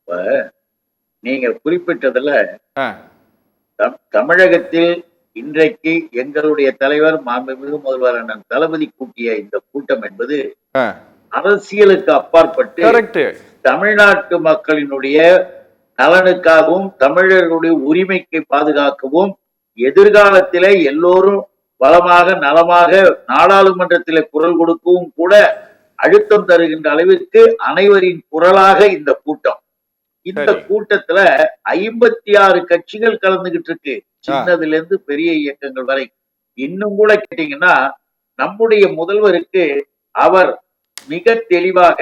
இப்ப நீங்க குறிப்பிட்டதுல ஆ, தமிழகத்தில் இன்றைக்கு எங்களுடைய தலைவர் மாண்புமிகு முதல்வர் அண்ணன் தளபதி கூட்டிய இந்த கூட்டம் என்பது ஆ. அரசியலுக்கு அப்பாற்பட்டு கரெக்ட். தமிழ்நாட்டு மக்களினுடைய நலனுக்காகவும் தமிழர்களுடைய உரிமைக்கு பாதுகாக்கவும் எதிர்காலத்திலே எல்லோரும் வளமாக நலமாக நாடாளுமன்றத்திலே குரல் கொடுக்கவும் கூட அழுத்தம் தருகின்ற அளவிற்கு அனைவரின் குரலாக இந்த கூட்டம். இந்த சரி. கூட்டத்துல 56 கட்சிகள் கலந்துகிட்டு இருக்கு. ஆ, சின்னதுல இருந்து பெரிய இயக்கங்கள் வரை. இன்னும் கூட கேட்டீங்கன்னா நம்முடைய முதல்வருக்கு அவர் மிக தெளிவாக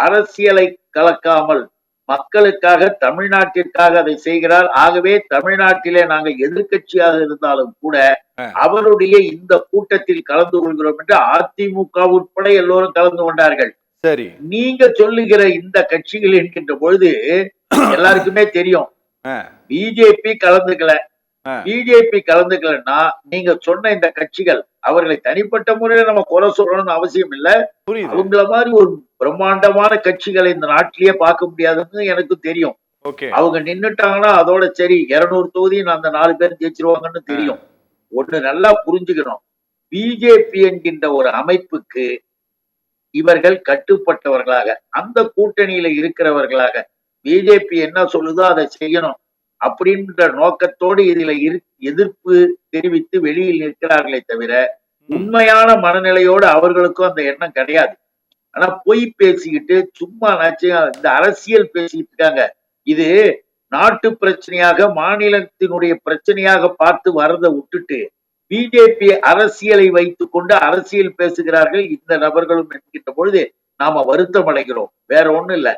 அரசியலை கலக்காமல் மக்களுக்காக தமிழ்நாட்டிற்காக அதை செய்கிறார். ஆகவே தமிழ்நாட்டிலே நாங்கள் எதிர்க்கட்சியாக இருந்தாலும் கூட ஆ. அவருடைய இந்த கூட்டத்தில் கலந்து கொள்கிறோம் என்று அதிமுக உட்பட எல்லோரும் கலந்து கொண்டார்கள். சரி. நீங்க சொல்லுகிற இந்த கட்சிகள் என்கின்ற பொழுது எல்லாருக்குமே தெரியும். ஆ, பிஜேபி கலந்துக்கல. ஆ. பிஜேபி கலந்துக்கலன்னா நீங்க சொன்ன இந்த கட்சிகள் அவர்களை தனிப்பட்ட முறையில நம்ம குறை சொல்லணும்னு அவசியம் இல்ல. புரியுது. அவங்கள மாதிரி ஒரு பிரம்மாண்டமான கட்சிகளை இந்த நாட்டிலேயே பார்க்க முடியாதுன்னு எனக்கு தெரியும். ஓகே. அவங்க நின்னுட்டாங்கன்னா அதோட சரி 200 தொகுதியும் அந்த 4 பேர் ஜெயிச்சிருவாங்கன்னு ஆ, தெரியும். ஒண்ணு நல்லா புரிஞ்சுக்கணும். பிஜேபி என்கின்ற ஒரு அமைப்புக்கு இவர்கள் கட்டுப்பட்டவர்களாக அந்த கூட்டணியில இருக்கிறவர்களாக பிஜேபி என்ன சொல்லுதோ அதை செய்யணும் அப்படின்ற நோக்கத்தோடு இதுல எதிர்ப்பு தெரிவித்து வெளியில் நிற்கிறார்களே தவிர ம். உண்மையான மனநிலையோடு அவர்களுக்கும் அந்த எண்ணம் கிடையாது. ஆனா பொய் பேசிக்கிட்டு சும்மா இந்த அரசியல் பேசிக்கிட்டு இருக்காங்க. இது நாட்டு பிரச்சனையாக மாநிலத்தினுடைய பிரச்சனையாக பார்த்து வரதை விட்டுட்டு பிஜேபி அரசியலை வைத்துக் கொண்டு அரசியல் பேசுகிறார்கள் இந்த நபர்களும் என்கின்ற பொழுது நாம வருத்தம் அடைகிறோம். வேற ஒண்ணும் இல்ல.